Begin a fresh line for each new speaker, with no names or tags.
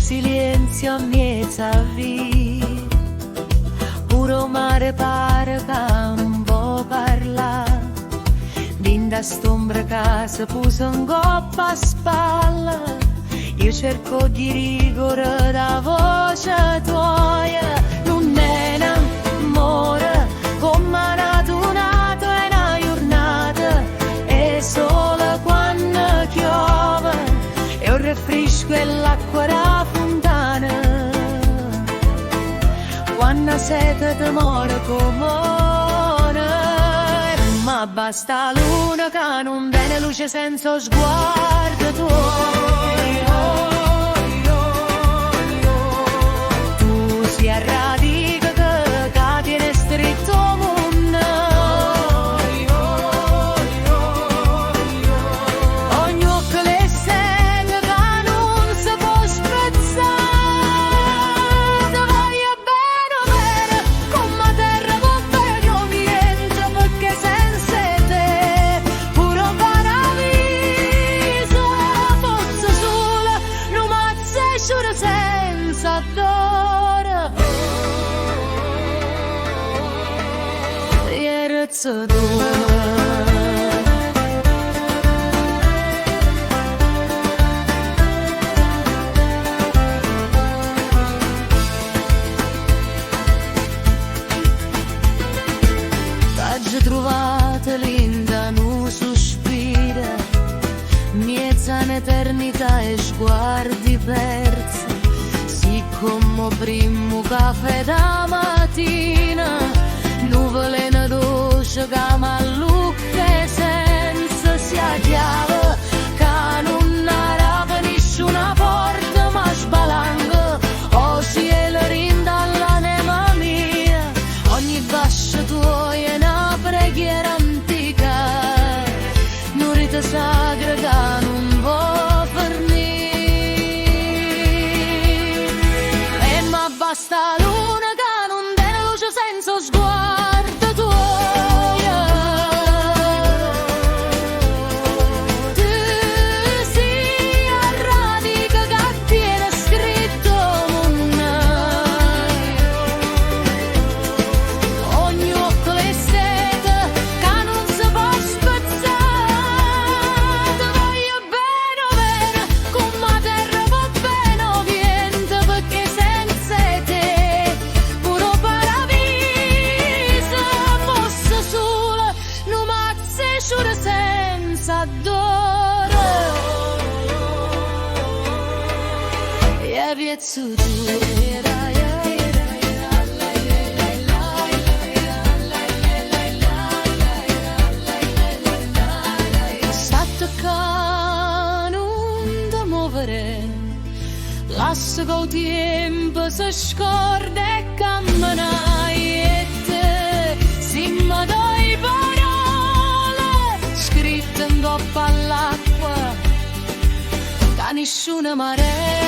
silenzio miezza via, puro mare pare che non può parlare, dinda st'ombra che si pusa in coppa a spalla, io cerco di rigore da voce tua, non è un amore come una donata e una giornata, è solo quando piove e un rinfresco e l'acqua da fontana, quando sete ti muore comune, ma basta luna che non viene luce senza sguardo tuo. Tu si radica che tiene stretto mondo, ogni occhio le segue che non si può spezzare, ti voglio bene come terra può bene niente, perché senza te puro paradiso fosse sola, non mi sciura senza d'ora, ragazzo tua. T'aggi trovata linda, non sospira, miezza un'eternità e sguardi persi, sì come primo caffè da mattina, nuvole in dolce che mallucche senza sia chiave, che non arava nessuna porta ma sbalanga, o cielo rinda all'anima mia, ogni bascia tua è una preghiera antica, non rite sacra che non può fornire, e ma basta luna che non tiene luce senza sguardo tuo. Tu sei a radica che tiene scritto mondo, ogni occhio le sete che non si può spezzare, ti voglio bene come terra va bene niente, perché senza te puro paradiso fosse sola, non mi sciura senza d'ora, e piezzo tu. Satte che non ti muovere, lascia che il tempo si scorda e cammina, e te si mi dai parole scritte in coppa all'acqua che nessuna marea